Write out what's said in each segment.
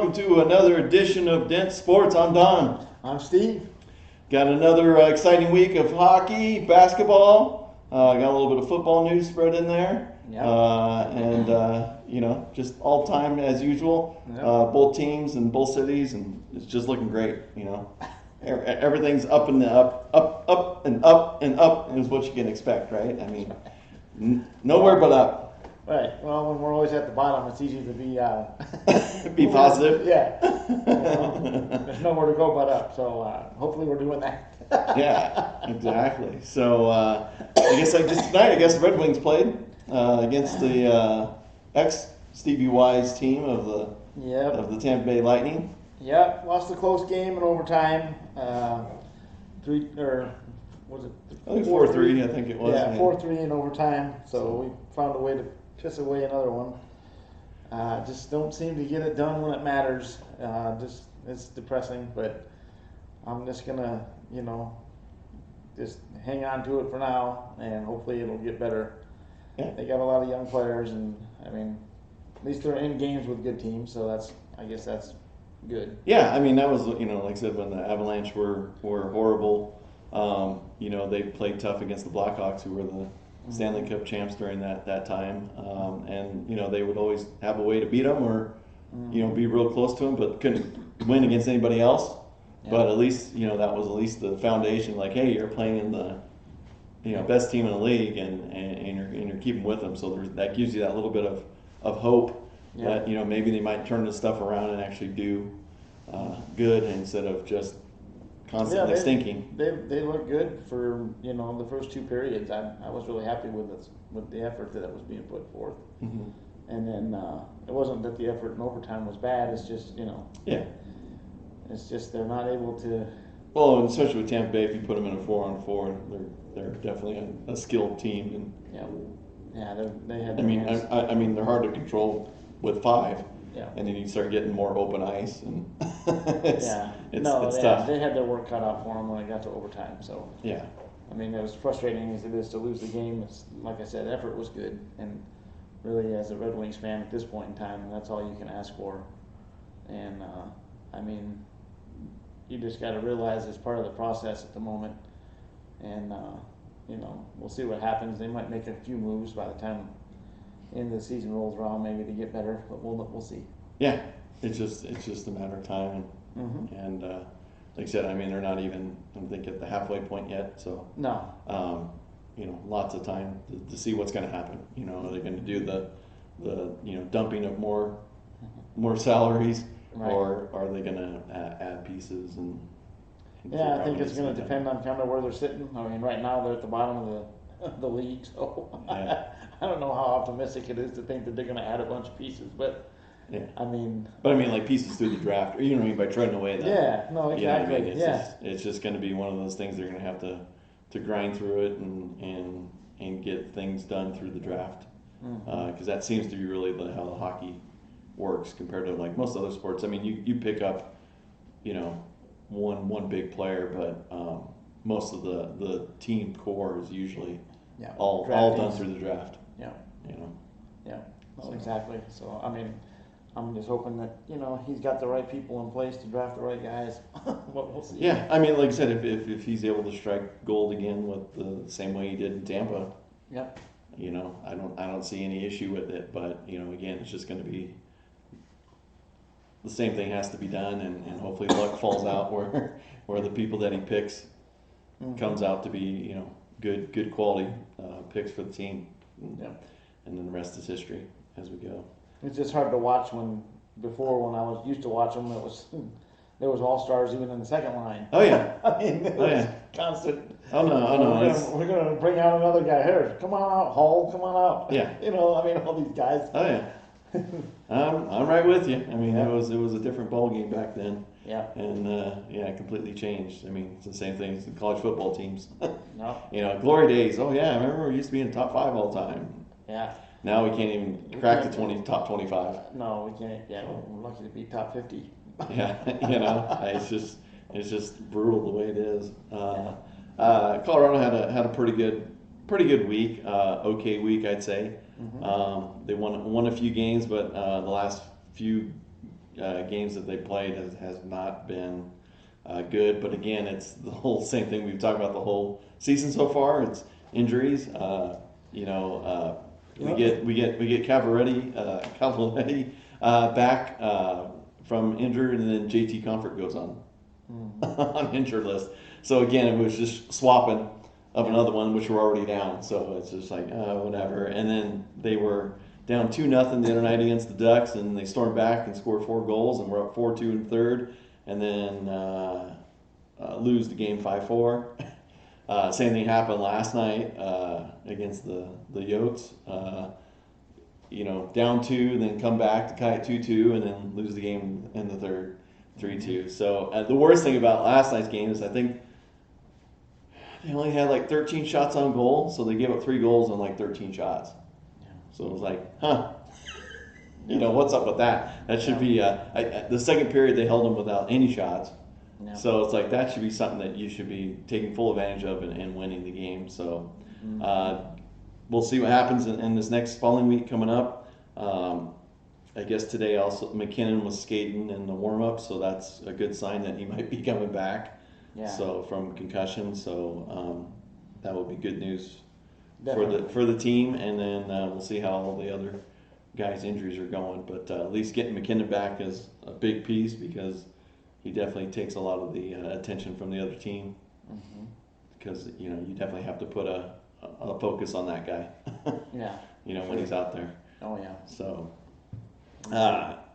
welcome to another edition of DENT Sports. I'm Don. I'm Steve. Got another exciting week of hockey, basketball. Got a little bit of football news spread in there. Yep. Just all time as usual. Yep. Both teams and both cities, and it's just looking great. Everything's up and up, up and up and up is what you can expect, right? I mean, nowhere but up. Right. Well, when we're always at the bottom, it's easy to be Be positive. Yeah. There's nowhere to go but up. So hopefully we're doing that. Yeah, exactly. So tonight, I guess the Red Wings played against the ex Stevie Y's team of the Tampa Bay Lightning. Yep. Lost a close game in overtime. Was it? I think 4-3. I think it was. Yeah, 4-3 in overtime. So we found a way to piss away another one. Just don't seem to get it done when it matters. It's depressing, but I'm just gonna, just hang on to it for now, and hopefully it'll get better. Yeah. They got a lot of young players, and I mean, at least they're in games with good teams, so I guess that's good. Yeah, I mean that was like I said, when the Avalanche were horrible. They played tough against the Blackhawks, who were the Stanley Cup champs during that time, and they would always have a way to beat them or be real close to them, but couldn't win against anybody else. Yeah. But at least that was at least the foundation. Like, hey, you're playing in the best team in the league, and you're keeping with them. So that gives you that little bit of hope that maybe they might turn this stuff around and actually do good instead of just constantly stinking. They look good for the first two periods. I was really happy with the effort that was being put forth. Mm-hmm. And then it wasn't that the effort in overtime was bad. It's just it's just they're not able to. Well, and especially with Tampa Bay, if you put them in a 4-on-4, they're definitely a skilled team. And they had. I mean, they're hard to control with 5. Yeah. And then you start getting more open ice, and it's tough. They had their work cut out for them when it got to overtime. So yeah, I mean, it was frustrating as it is to lose the game. It's, like I said, effort was good, and really, as a Red Wings fan at this point in time, that's all you can ask for. And I mean, you just got to realize it's part of the process at the moment, and we'll see what happens. They might make a few moves by the time end of the season rolls around, maybe to get better, but we'll see. Yeah, it's just a matter of time, and like I said, I mean, they're not even, I don't think, at the halfway point yet. So no, lots of time to see what's going to happen. Are they going to do the dumping of more salaries, right, or are they going to add pieces and I think it's going to depend on kind of where they're sitting. I mean, right now they're at the bottom of the league, so yeah. I don't know how optimistic it is to think that they're going to add a bunch of pieces, but yeah. I mean, like pieces through the draft, or by trading away that. Yeah, no, exactly. I mean? It's just going to be one of those things they're going to have to grind through it and get things done through the draft, because that seems to be really how the hockey works compared to like most other sports. I mean, you pick up, one big player, but most of the team core is usually all done through the draft. Yeah. Yeah. No, So. Exactly. So I mean, I'm just hoping that he's got the right people in place to draft the right guys. We'll see. Yeah, I mean, like I said, if he's able to strike gold again with the same way he did in Tampa, Yep. I don't see any issue with it. But again, it's just going to be the same thing has to be done, and hopefully luck falls out where the people that he picks comes out to be good quality picks for the team. And then the rest is history as we go. It's just hard to watch when I was used to watch them. There was all-stars even in the second line. Oh yeah. I mean, it was constant. Oh no. We're gonna bring out another guy here. Come on out, Hull. Come on out. Yeah. I mean, all these guys. Oh yeah. I'm right with you. I mean, it was a different ball game back then. Yeah. And it completely changed. I mean, it's the same thing as the college football teams. No. Glory days. Oh yeah, I remember we used to be in the top 5 all the time. Yeah. Now we can't even crack the top 25. No, we can't. Yeah, we're lucky to be top 50. Yeah, it's just brutal the way it is. Colorado had a pretty good week, okay week, I'd say. Mm-hmm. They won a few games, but the last few games that they played has not been good. But again, it's the whole same thing we've talked about the whole season so far. It's injuries. We get Cavaletti back from injured, and then JT Comfort goes on on injured list. So again, it was just swapping of another one, which we're already down. So it's just like whatever. And then they were down 2-0 the other night against the Ducks, and they stormed back and scored 4 goals, and we're up 4-2 in the third, and then lose the game 5-4. Same thing happened last night against the Yotes. Down 2, then come back to tie it 2-2, and then lose the game in the third 3-2. So the worst thing about last night's game is I think they only had like 13 shots on goal, so they gave up 3 goals on like 13 shots. So it was like, what's up with that? That should be the second period they held them without any shots. Yeah. So it's like that should be something that you should be taking full advantage of and winning the game. So we'll see what happens in this next following week coming up. I guess today also McKinnon was skating in the warm-up, so that's a good sign that he might be coming back. Yeah. So from concussion, so that will be good news Definitely. for the team, and then we'll see how all the other guys' injuries are going. But at least getting McKinnon back is a big piece because he definitely takes a lot of the attention from the other team. Because you definitely have to put a focus on that guy. Yeah. When he's out there. Oh yeah. So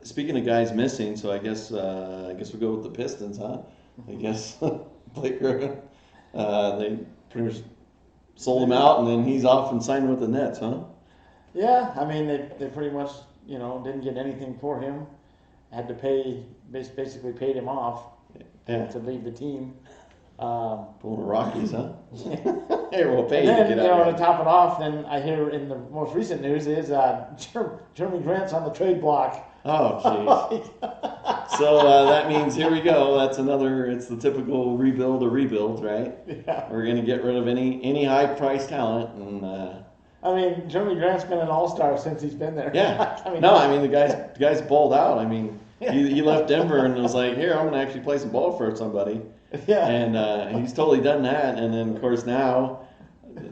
speaking of guys missing, so I guess we'll go with the Pistons, huh? I guess Blake Griffin. They pretty much sold him out, and then he's off and signed with the Nets, huh? Yeah, I mean they pretty much didn't get anything for him. Had to basically paid him off to leave the team. Pulling the Rockies, huh? Hey, we'll pay you And to then, get out to here. top it off, then I hear in the most recent news is Jeremy Grant's on the trade block. Oh, jeez. So that means here we go. That's another. It's the typical rebuild, right? Yeah. We're gonna get rid of any high-priced talent, and I mean, Jeremy Grant's been an all-star since he's been there. yeah. I mean, the guy's balled out. I mean, he left Denver and was like, here, I'm gonna actually play some ball for somebody. Yeah. And he's totally done that. And then of course now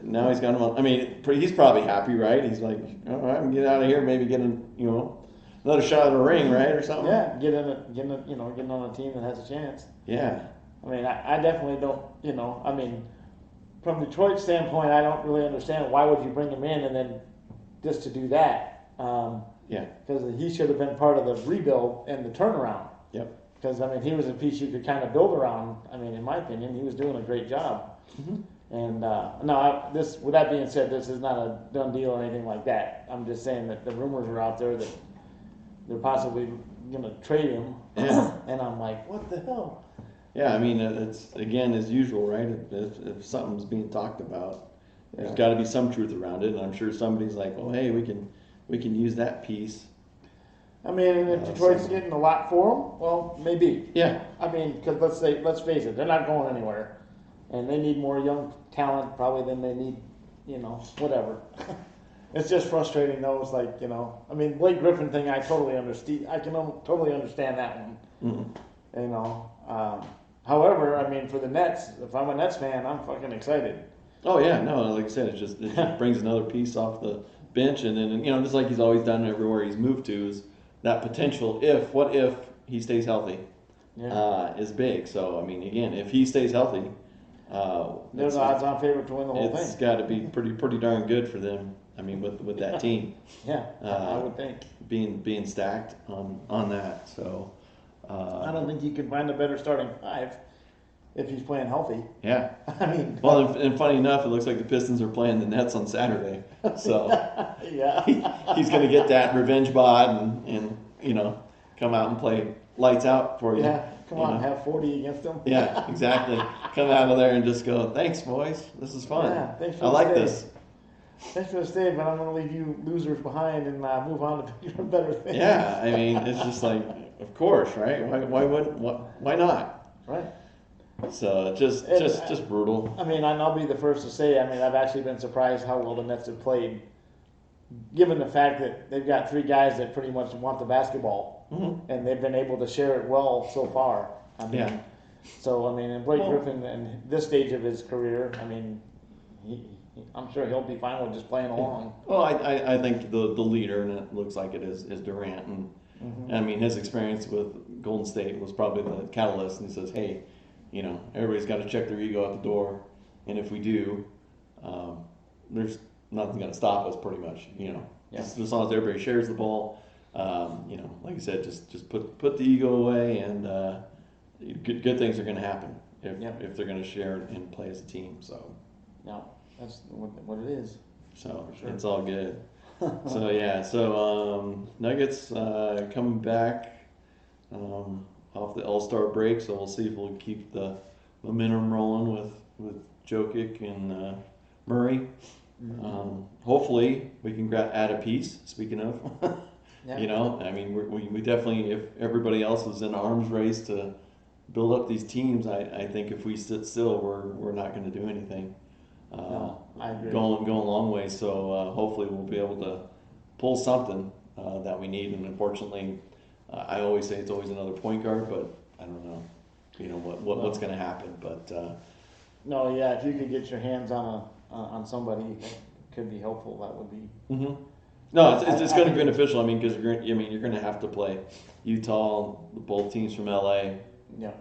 he's got him on. I mean, he's probably happy, right? He's like, all right, I'm get out of here. Maybe get another shot at a ring, right, or something. Yeah, getting on a team that has a chance. Yeah. I mean, I definitely don't. I mean, from Detroit's standpoint, I don't really understand why would you bring him in and then just to do that. Yeah. Because he should have been part of the rebuild and the turnaround. Yep. Because I mean, he was a piece you could kind of build around. I mean, in my opinion, he was doing a great job. And with that being said, this is not a done deal or anything like that. I'm just saying that the rumors are out there that they're possibly going to trade him. Yeah. And I'm like, what the hell? Yeah, I mean, it's again as usual, right? If something's being talked about, there's got to be some truth around it, and I'm sure somebody's like, "Well, hey, we can use that piece." I mean, and if Detroit's getting a lot for him, well, maybe. Yeah. I mean, because let's face it, they're not going anywhere, and they need more young talent probably than they need, whatever. It's just frustrating though. It's like, I mean, Blake Griffin thing, I totally understand. I can totally understand that one. However, I mean, for the Nets, if I'm a Nets fan, I'm fucking excited. Oh yeah, no, like I said, it just brings another piece off the bench, and then just like he's always done everywhere he's moved to, is that potential what if he stays healthy, is big. So I mean, again, if he stays healthy, there's odds-on favorite to win the whole thing. It's got to be pretty darn good for them. I mean, with that team. Yeah, I would think being stacked on that. So I don't think you can find a better starting 5 if he's playing healthy. Yeah. I mean, well, and funny enough, it looks like the Pistons are playing the Nets on Saturday. So yeah, he's going to get that revenge bod and come out and play lights out for you. Yeah, come on, have 40 against them. Yeah, exactly. Come out of there and just go, thanks, boys. This is fun. Yeah, thanks for I like stay. this. Thanks for the stay, but I'm going to leave you losers behind and move on to bigger and better things. Yeah, I mean, it's just like, of course, right? Why not? Right. So just brutal. I mean, I'll be the first to say, I mean, I've actually been surprised how well the Nets have played, given the fact that they've got 3 guys that pretty much want the basketball. and they've been able to share it well so far. I mean, Yeah. So I mean, and Blake Well- Griffin, in this stage of his career, I mean, I'm sure he'll be fine with just playing along. Well, I think the leader, and it looks like it is Durant, and I mean his experience with Golden State was probably the catalyst. And he says, hey, everybody's got to check their ego at the door, and if we do, there's nothing going to stop us, pretty much. Just as long as everybody shares the ball, like I said, just put the ego away, and good things are going to happen if they're going to share and play as a team. So. Yeah, that's what it is. So sure. It's all good. So yeah, Nuggets coming back off the All-Star break, so we'll see if we'll keep the momentum rolling with Jokic and Murray. Hopefully we can add a piece. Speaking of, I mean we definitely, if everybody else is in arms race to build up these teams, I think if we sit still, we're not going to do anything. No, I agree. Going a long way. So hopefully we'll be able to pull something that we need. And unfortunately, I always say it's always another point guard, but I don't know, what's going to happen. But no, yeah, if you could get your hands on somebody that could be helpful, that would be. No, it's going to be beneficial. I mean, because you're going to have to play Utah, both teams from LA. Yeah.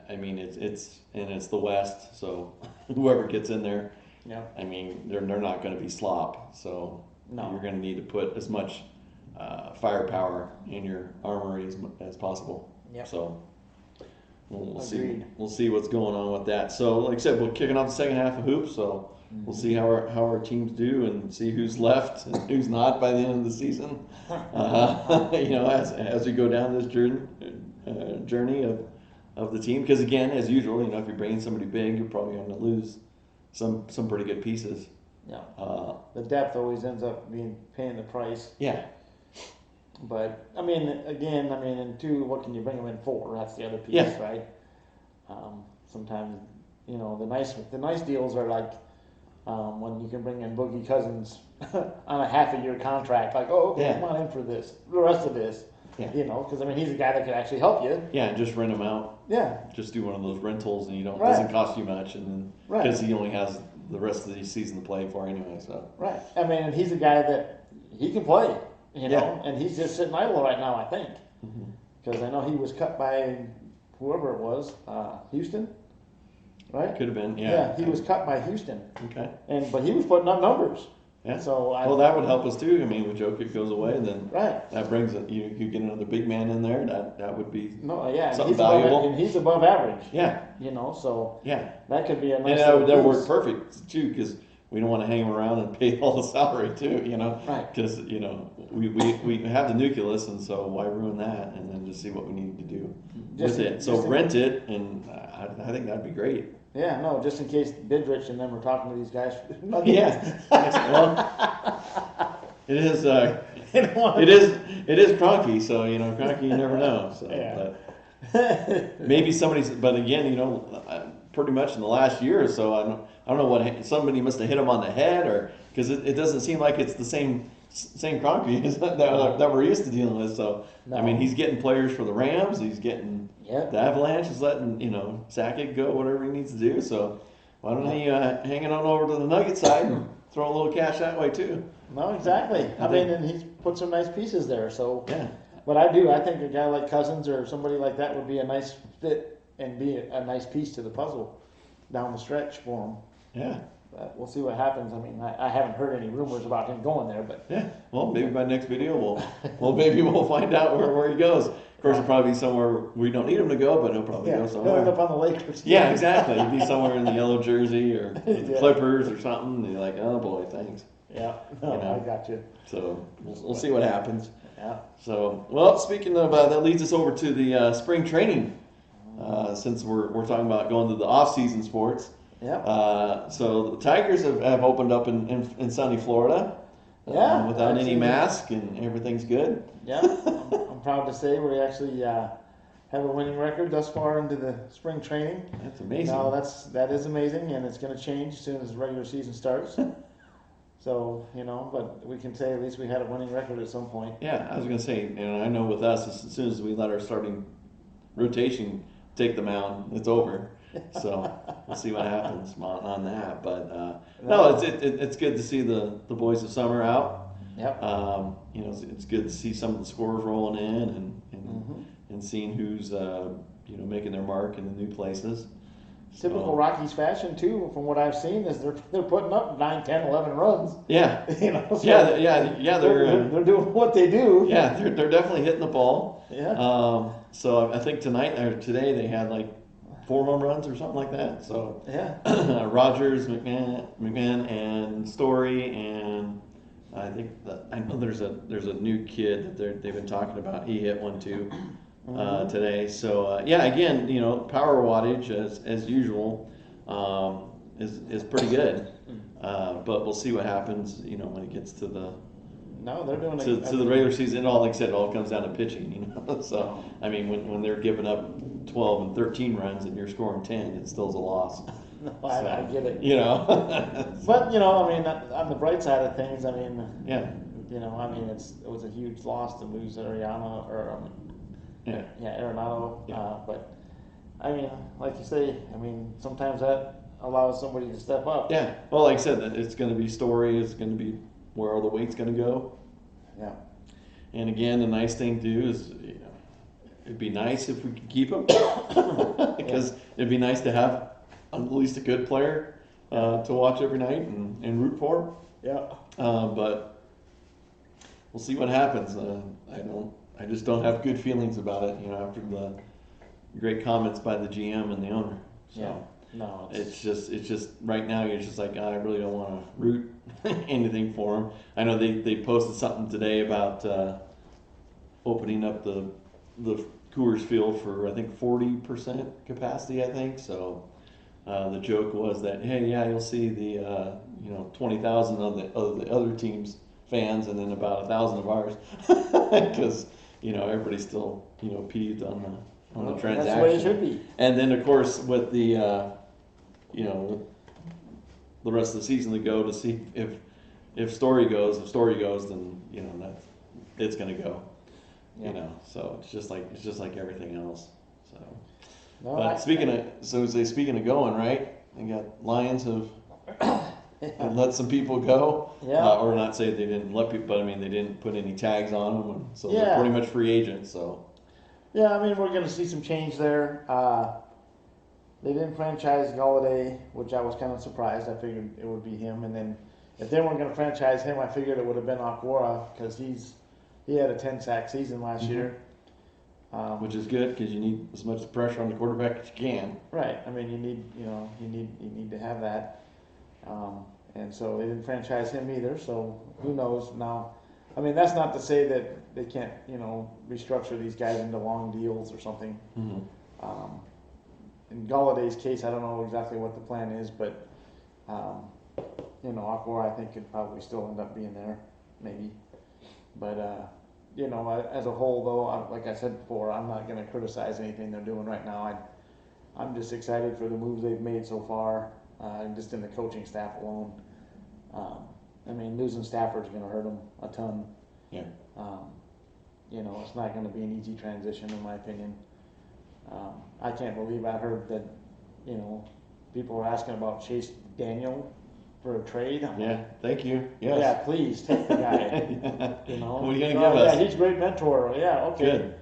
I mean, it's the West, so whoever gets in there, Yeah. I mean, they're not going to be slop. So No. you're going to need to put as much firepower in your armory as possible. Yep. So we'll Agreed. see. We'll see what's going on with that. So, like I said, we're kicking off the second half of hoops. So we'll see how our teams do and see who's left and who's not by the end of the season. As we go down this journey of the team, because again, as usual, if you're bringing somebody big, you're probably going to lose some pretty good pieces. Yeah. The depth always ends up paying the price. Yeah. But I mean, again, and two, what can you bring them in for? That's the other piece, Yeah. right? Sometimes, the nice deals are like when you can bring in Boogie Cousins on a half-a-year contract. Like, oh, okay, Yeah. come on in for the rest of this. Yeah. Because he's a guy that could actually help you. Yeah, and just rent them out. Yeah. Just do one of those rentals, and it Right. doesn't cost you much, and then Right. because he only has the rest of the season to play for anyway. So Right. And he's a guy that he can play, Yeah. and he's just sitting idle right now, I think. Mhm. Because I know he was cut by whoever it was, Houston, right? Could have been, yeah. Yeah, he was cut by Houston, Okay. but he was putting up numbers. Yeah. So Well, that would help us too. I mean, when Jokic goes away, then right. that brings it. You get another big man in there. That would be No, yeah, and something he's above, valuable. and he's above average. Yeah. So Yeah. that could be a And nice. that little work piece. perfect too, because we don't want to hang him around and pay all the salary too. Right. Because we have the nucleus, and so why ruin that? And then just see what we need to do with it. So rent it, and I think that'd be great. Yeah, no, just in case Bidrich and them were talking to these guys. Yeah. Well, it is. It is Kroenke, so Kroenke, you never know. So, Yeah. but maybe somebody's. But again, pretty much in the last year or so, I don't know what somebody must have hit him on the head, or because it doesn't seem like it's the same Kroenke that we're used to dealing with. So I mean, No. he's getting players for the Rams. He's getting Yep. the Avalanche is letting Sakic go, whatever he needs to do. So why don't he hang it on over to the Nugget side and throw a little cash that way too? No, exactly. I think- and he's put some nice pieces there. So, Yeah. but I think a guy like Cousins or somebody like that would be a nice fit and be a nice piece to the puzzle down the stretch for him. Yeah. But we'll see what happens. I mean, I haven't heard any rumors about him going there, but Yeah. Well, maybe by next video we'll find out where he goes. Of course, it'll probably be somewhere we don't need him to go, but he'll probably go he'll somewhere. end up on the Lakers. Yeah, exactly. He'd be somewhere in the yellow jersey or the Yeah. Clippers or something. And you're like, oh boy, thanks. Yeah. No, I got you. So we'll see what happens. Yeah. So, well, speaking of that, leads us over to the spring training. Since we're talking about going to the off-season sports. Yeah. So the Tigers have opened up in sunny Florida. Yeah, Without any actually- mask, and everything's good. Yeah. I'm proud to say we actually have a winning record thus far into the spring training. That's amazing. No, that is amazing, and it's going to change as soon as the regular season starts. So, but we can say at least we had a winning record at some point. Yeah, I was gonna say, and I know with us, as soon as we let our starting rotation take the mound, it's over. So we'll see what happens on that. But no, it's good to see the boys of summer out. Yep. It's good to see some of the scores rolling in Mm-hmm. and seeing who's making their mark in the new places. Typical Rockies fashion too, from what I've seen, is they're putting up 9, 10, 11 runs. Yeah. So yeah. They're doing what they do. Yeah, they're definitely hitting the ball. Yeah. So I think today they had like 4 home runs or something like that. So yeah. Rogers, McMahon, and Story, and I think I know there's a new kid that they've been talking about. He hit one too today. So again, power wattage as usual is pretty good. But we'll see what happens. When it gets to the they're doing to the regular season. Like I said, it all comes down to pitching. So I mean, when they're giving up 12 and 13 runs and you're scoring 10, it still's a loss. No, I get it. But on the bright side of things, yeah. It was a huge loss to lose Ariana Arenado. Yeah. But like you say, sometimes that allows somebody to step up. Yeah. Well, like I said, it's going to be Story. It's going to be where all the weight's going to go. Yeah. And again, the nice thing too is, it'd be nice if we could keep him because it'd be nice to have at least a good player to watch every night and root for. Yeah. But we'll see what happens. I just don't have good feelings about it. After the great comments by the GM and the owner. So yeah. No, it's just right now you're just like, I really don't want to root anything for them. I know they posted something today about opening up the Coors Field for I think 40% capacity. I think so. The joke was that, hey, yeah, you'll see the 20,000 of the other teams' fans, and then about 1,000 of ours, because everybody's still peeved on the transaction. That's the way it should be. And then of course with the with the rest of the season to go to see if Story goes. If Story goes, then it's gonna go. Yeah. So it's just like everything else. So. No, But speaking of going, right? They got Lions have let some people go. Yeah. Or not say they didn't let people, but they didn't put any tags on them, so they're Yeah. pretty much free agents. So. Yeah, we're going to see some change there. They didn't franchise Galladay, which I was kind of surprised. I figured it would be him, and then if they weren't going to franchise him, I figured it would have been Aquara because he had a 10-sack season last year. Which is good because you need as much pressure on the quarterback as you can. Right. You need to have that. And so they didn't franchise him either. So who knows now? That's not to say that they can't, restructure these guys into long deals or something. Mm-hmm. In Galladay's case, I don't know exactly what the plan is, but Aqua I think could probably still end up being there, maybe. But as a whole, though, like I said before, I'm not going to criticize anything they're doing right now. I'm just excited for the moves they've made so far, just in the coaching staff alone. Losing Stafford's going to hurt them a ton. Yeah. It's not going to be an easy transition, in my opinion. I can't believe I heard that, people were asking about Chase Daniel for a trade. Thank you. Yes. Yeah, please take the guy. What are you going to give us? Yeah, he's a great mentor. Yeah, okay. Good.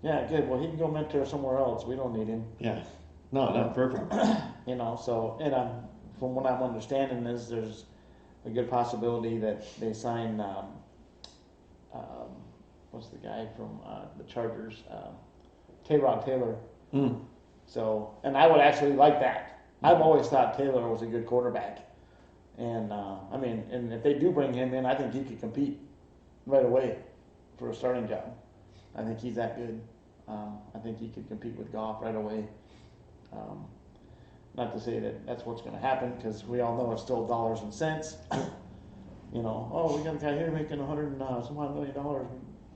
Yeah, good. Well, he can go mentor somewhere else. We don't need him. Yeah. No, not perfect. So, and from what I'm understanding is there's a good possibility that they sign, what's the guy from the Chargers? Tyrod Taylor. Mm. So, and I would actually like that. I've always thought Taylor was a good quarterback. And, and if they do bring him in, I think he could compete right away for a starting job. I think he's that good. I think he could compete with Goff right away. Not to say that that's what's going to happen, because we all know it's still dollars and cents. We got a guy here making $100 and some odd $1 million.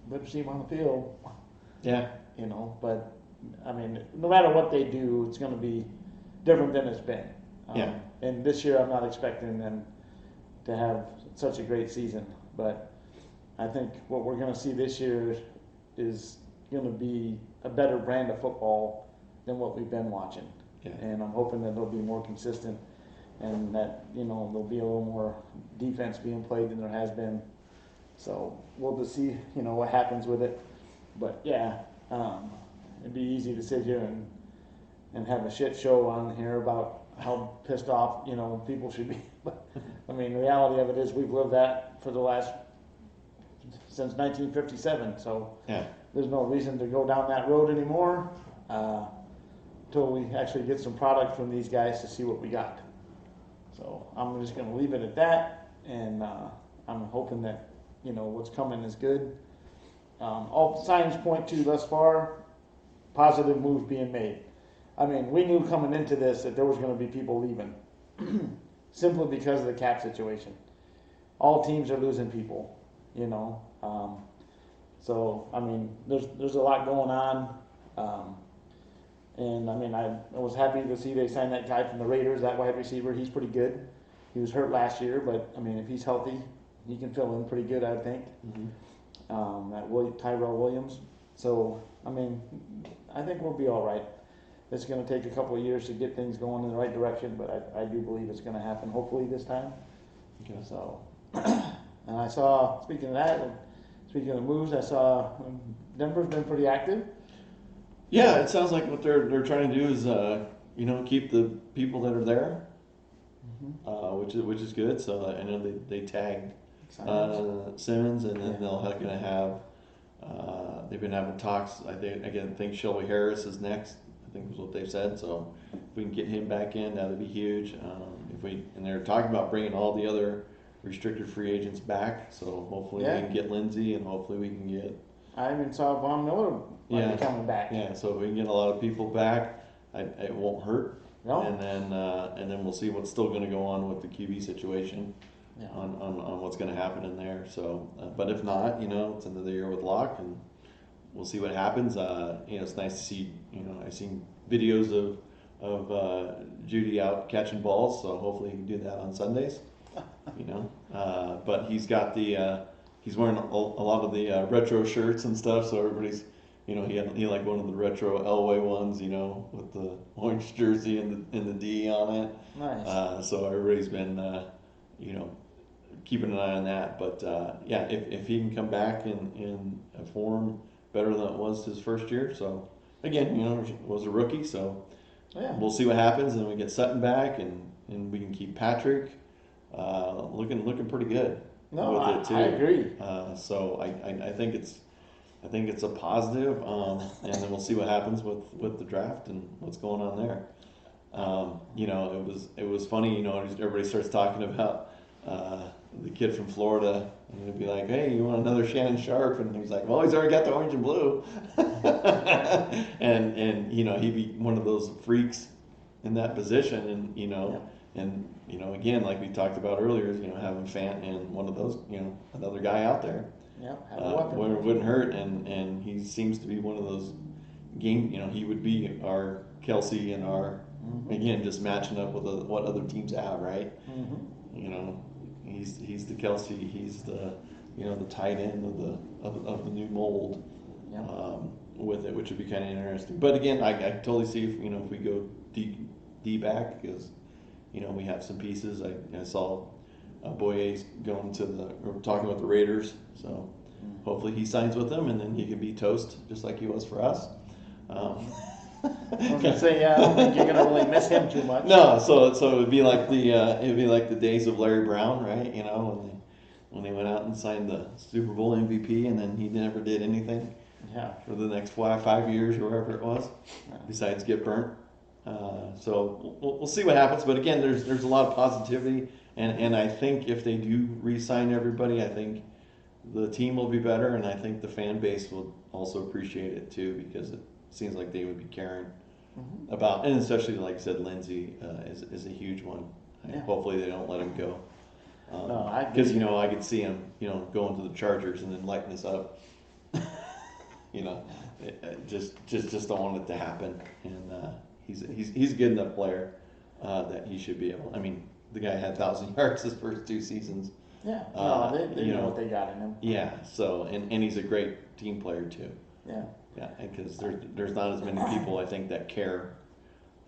Better see him on the field. Yeah. But no matter what they do, it's going to be different than it's been. And this year, I'm not expecting them to have such a great season. But I think what we're going to see this year is going to be a better brand of football than what we've been watching. Yeah. And I'm hoping that they'll be more consistent and that, there'll be a little more defense being played than there has been. So we'll just see, what happens with it. But yeah, it'd be easy to sit here and have a shit show on here about how pissed off, people should be. But I mean, the reality of it is we've lived that for since 1957. So Yeah. there's no reason to go down that road anymore until we actually get some product from these guys to see what we got. So I'm just going to leave it at that, and I'm hoping that what's coming is good. All signs point to thus far positive moves being made. I mean, we knew coming into this that there was going to be people leaving simply because of the cap situation. All teams are losing people, so I mean, there's a lot going on, and I mean, I was happy to see they signed that guy from the Raiders, that wide receiver. He's pretty good. He was hurt last year, but I mean, if he's healthy, he can fill in pretty good, I think. Mm-hmm. Tyrell Williams. So I mean, I think we'll be all right. It's going to take a couple of years to get things going in the right direction, but I do believe it's going to happen. Hopefully this time. Okay. So, and I saw. Speaking of moves, I saw Denver's been pretty active. Yeah, it sounds like what they're trying to do is keep the people that are there, which is good. So I know they tagged Simmons, and then they're going to have. They've been having talks. I think Shelby Harris is next. I think was what they've said. So if we can get him back in, that'd be huge. And they're talking about bringing all the other restricted free agents back. So hopefully we can get Lindsey, and hopefully we can get. I even saw Von Miller might be coming back. Yeah, so if we can get a lot of people back, it won't hurt. No. And then we'll see what's still going to go on with the QB situation. Yeah. On what's going to happen in there. So, but if not, it's another year with Locke, and we'll see what happens. It's nice to see. I've seen videos of Judy out catching balls, so hopefully he can do that on Sundays. But he's got he's wearing a lot of the retro shirts and stuff, so everybody's. He like one of the retro Elway ones, with the orange jersey and the D on it. Nice. So everybody's been, keeping an eye on that. But if he can come back in a form better than it was his first year. So again, was a rookie. So we'll see what happens, and we get Sutton back, and we can keep Patrick looking pretty good. No, with it too. I agree. So I think it's a positive, and then we'll see what happens with the draft and what's going on there. It was funny. Everybody starts talking about the kid from Florida, and it'd be like, "Hey, you want another Shannon Sharp?" And he's like, "Well, he's already got the orange and blue." and he'd be one of those freaks in that position, and again, like we talked about earlier, having Fant and one of those, another guy out there. Yeah, have a weapon. Wouldn't hurt, and he seems to be one of those game. He would be our Kelsey and our again just matching up with what other teams have, right? Mm-hmm. He's the Kelsey. He's the the tight end of the new mold. Yeah. With it, which would be kind of interesting. But again, I totally see if we go D back, because we have some pieces. I saw Boye's going talking with the Raiders, so hopefully he signs with them, and then he can be toast just like he was for us. I was gonna say, I don't think you're gonna really miss him too much. No, so it'd be like the days of Larry Brown, right? When they went out and signed the Super Bowl MVP, and then he never did anything. Yeah. For the next 5 years or whatever it was, besides get burnt. So we'll see what happens. But again, there's a lot of positivity, and I think if they do re-sign everybody, I think the team will be better, and I think the fan base will also appreciate it too, because it seems like they would be caring about, and especially like I said, Lindsey is a huge one. Yeah. Hopefully they don't let him go. Because I could see him going to the Chargers and then lighting us up. Just don't want it to happen, and he's a good enough player that he should be able. I mean, the guy had 1,000 yards his first 2 seasons, Yeah, no, they you know know, what they got in him. Yeah, so, and he's a great team player too. Yeah. Yeah, because there's not as many people, I think, that care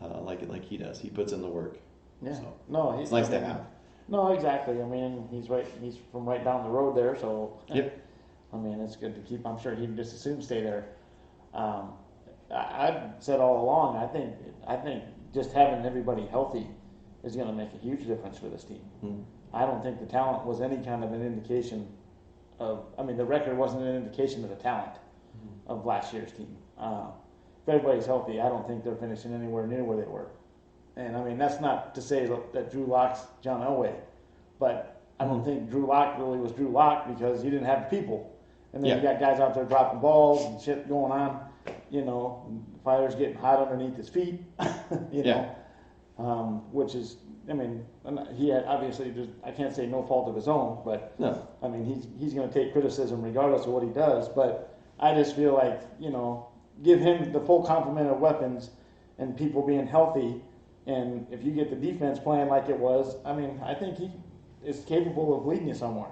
like he does. He puts in the work. Yeah. So, No, it's nice to have. No, exactly. I mean, he's from right down the road there, so. Yep. I mean, it's good to keep. I'm sure he'd just as soon stay there. I've said all along. I think just having everybody healthy is going to make a huge difference for this team. Mm. I don't think the talent was any kind of an indication of. I mean, the record wasn't an indication of the talent of last year's team. If everybody's healthy, I don't think they're finishing anywhere near where they were. And I mean, that's not to say that Drew Lock's John Elway, but I don't think Drew Lock really was Drew Lock because he didn't have the people. And then you got guys out there dropping balls and shit going on, you know, fire's getting hot underneath his feet, you know, which is, I mean, he had obviously, I can't say no fault of his own, but No. I mean, he's going to take criticism regardless of what he does. But I just feel like, you know, give him the full complement of weapons and people being healthy. And if you get the defense playing like it was, I mean, I think he is capable of leading you somewhere.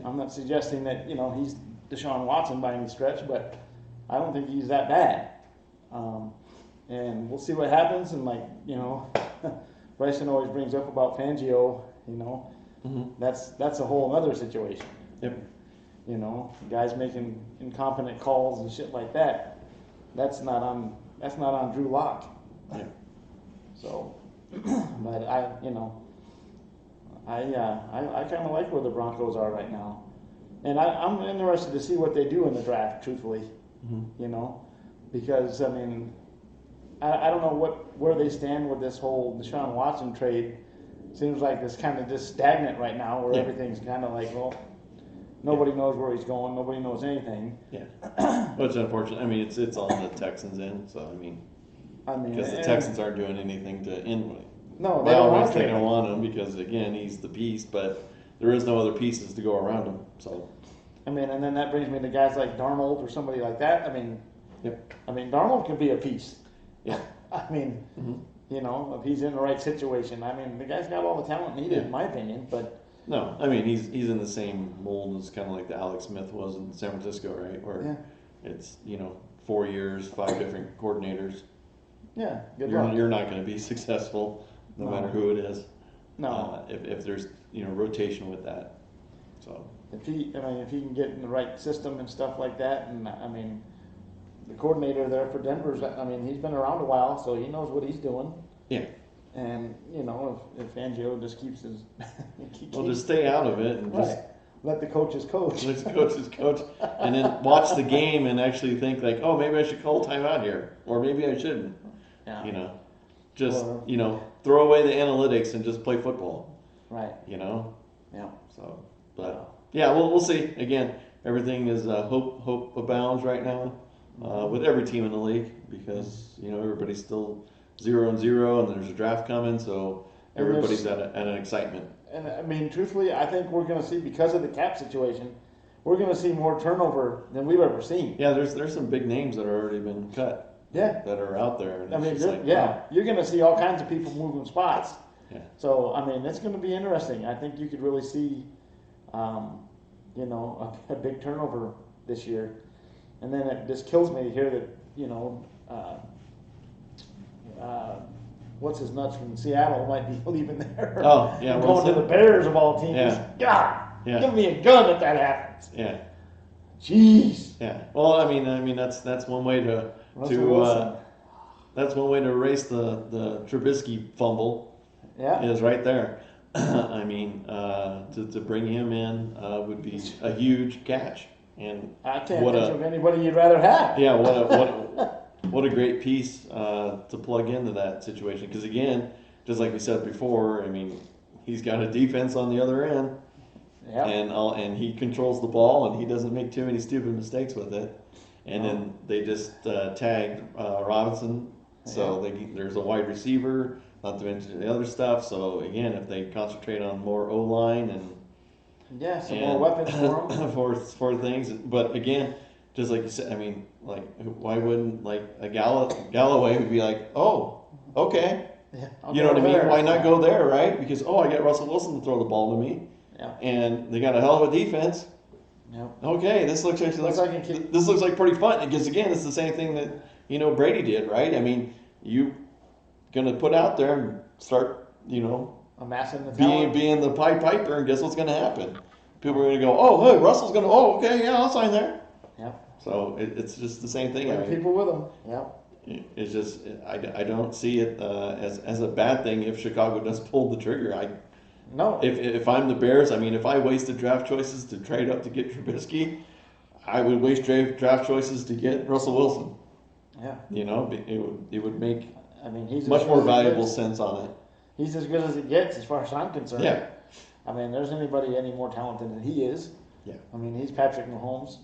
I'm not suggesting that, you know, he's Deshaun Watson by any stretch, but I don't think he's that bad. And we'll see what happens. And like, you know, Bryson always brings up about Fangio, you know, that's a whole other situation. Yep. You know, guys making incompetent calls and shit like that. That's not on Drew Lock. Yeah. So, but I kind of like where the Broncos are right now. And I'm interested to see what they do in the draft, truthfully, you know, because, I mean, I don't know where they stand with this whole Deshaun Watson trade. Seems like it's kind of just stagnant right now, where everything's kind of like, well, nobody knows where he's going, nobody knows anything. Yeah. Well, it's unfortunate. I mean, it's all the Texans in, so I mean, because the Texans aren't doing anything to end with. No, they don't want to. They don't want him because, again, he's the piece, but there is no other pieces to go around him. So, I mean, and then that brings me to guys like Darnold or somebody like that. I mean, Darnold could be a piece. Yeah. I mean, you know, if he's in the right situation. I mean, the guy's got all the talent needed, in my opinion. But no, I mean, he's in the same mold as kind of like the Alex Smith was in San Francisco, right? Where it's, you know, 4 years, 5 different coordinators. Yeah, good luck. You're not going to be successful no matter who it is. No. If there's, you know, rotation with that. So if he can get in the right system and stuff like that, and I mean, the coordinator there for Denver's, I mean, he's been around a while, so he knows what he's doing. Yeah. And you know, if Fangio just keeps his, just stay out of it and just let the coaches coach. Let the coaches coach, and then watch the game and actually think like, oh, maybe I should call timeout here, or maybe I shouldn't. Yeah. You know, just you know, throw away the analytics and just play football. Right. You know. Yeah. So, but yeah, we'll see. Again, everything is hope abounds right now with every team in the league because you know everybody's still 0-0 and there's a draft coming, so everybody's at an excitement. And I mean, truthfully, I think we're going to see, because of the cap situation, we're going to see more turnover than we've ever seen. Yeah, there's some big names that have already been cut. Yeah. That are out there. And I mean, wow. You're going to see all kinds of people moving spots. Yeah. So, I mean, it's going to be interesting. I think you could really see, you know, a big turnover this year. And then it just kills me to hear that, you know, what's his nuts from Seattle might be leaving there. Oh, yeah. And going to the Bears of all teams. Yeah. God, yeah. Give me a gun if that happens. Yeah. Jeez. Yeah. Well, I mean that's one way to that's one way to erase the Trubisky fumble. Yeah. Is right there. I mean, to bring him in would be a huge catch. And I can't think of anybody you'd rather have. Yeah. What a great piece to plug into that situation. Because again, just like we said before, I mean, he's got a defense on the other end. Yep. And he controls the ball, and he doesn't make too many stupid mistakes with it. And then they just tagged Robinson, so there's a wide receiver, not to mention the other stuff. So again, if they concentrate on more O-line and some more weapons for them for things, but again, just like you said, I mean, like why wouldn't like a Galloway would be like, oh, okay, Yeah, you know what I mean? Why not go there, right? Because I got Russell Wilson to throw the ball to me. Yeah. and they got a hell of a defense. Yep. Okay, this looks like pretty fun. Because again, it's the same thing that Brady did, right? I mean, you gonna put out there and start Amassing the talent. being the Pied Piper, and guess what's gonna happen? People are gonna go, oh hey, Russell's gonna, oh okay, yeah, I'll sign there. Yep. So it's just the same thing. Bring people with them. Yep. It's just I don't see it as a bad thing if Chicago does pull the trigger. No. If I'm the Bears, I mean, if I wasted draft choices to trade up to get Trubisky, I would waste draft choices to get Russell Wilson. Yeah. It would make he's much more valuable sense on it. He's as good as it gets, as far as I'm concerned. Yeah. There's anybody any more talented than he is. Yeah. He's Patrick Mahomes.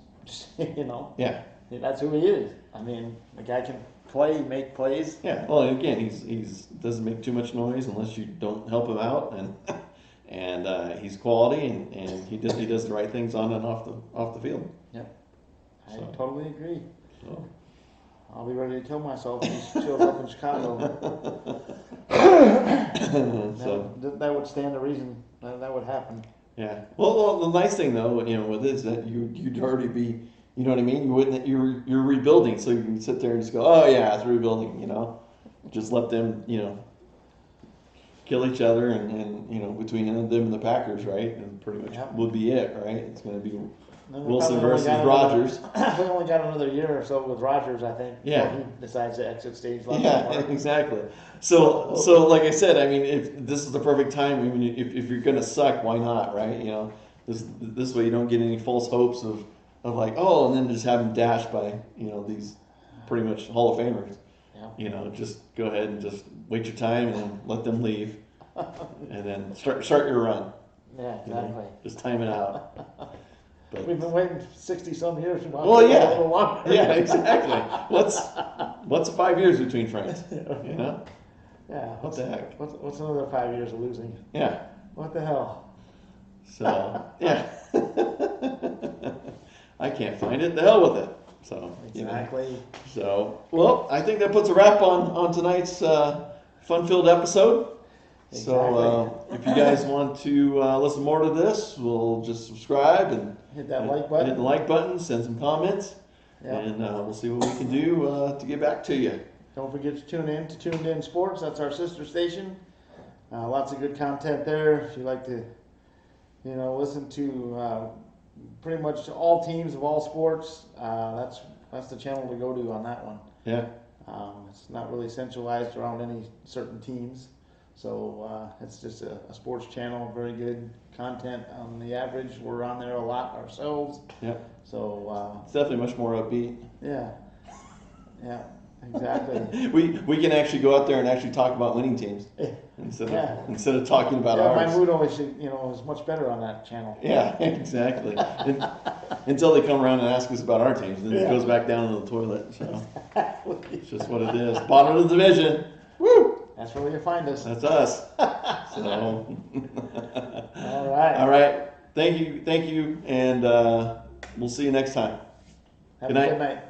Yeah. That's who he is. The guy can play, make plays. Yeah. Well, again, he's doesn't make too much noise unless you don't help him out, and he's quality, and he does the right things on and off the field. Yep. I totally agree. So. I'll be ready to kill myself if he shows up in Chicago. That would stand to reason. That would happen. Yeah. Well, the nice thing though, with it is that you'd already be, you know what I mean? You wouldn't. You're rebuilding, so you can sit there and just go, oh yeah, it's rebuilding. Just let them, kill each other, and between them and the Packers, right? And pretty much would be it, right? It's going to be Wilson versus Rodgers. We only got another year or so with Rodgers, I think. Yeah. Before he decides to exit stage left. Yeah, exactly. So like I said, if this is the perfect time, if you're gonna suck, why not, right? This way you don't get any false hopes of like, oh, and then just have them dashed by these pretty much Hall of Famers. Yeah. Just go ahead and just wait your time and then let them leave, and then start your run. Yeah, exactly. Just time it out. But, we've been waiting 60-some years. Well, yeah. A little longer. Yeah, exactly. What's 5 years between friends? Yeah. What the heck? What's another 5 years of losing? Yeah. What the hell? So yeah. I can't find it. The hell with it. So exactly. So well, I think that puts a wrap on tonight's fun-filled episode. Exactly. So if you guys want to listen more to this, we'll just subscribe and hit that like button. Hit the like button, send some comments, Yep. and we'll see what we can do to get back to you. Don't forget to tune in to DENT Sports. That's our sister station. Lots of good content there. If you like to, listen to pretty much all teams of all sports, that's the channel to go to on that one. Yeah. It's not really centralized around any certain teams. So it's just a sports channel, very good content on the average. We're on there a lot ourselves. Yep. So it's definitely much more upbeat. Yeah, exactly. we can actually go out there and actually talk about winning teams instead of talking about ours. My mood always is much better on that channel. Yeah, exactly. Until they come around and ask us about our teams, then it goes back down into the toilet. So it's just what it is. Bottom of the division. Woo! That's where you find us. That's us. So. All right. All right. Thank you, and we'll see you next time. Have a good night.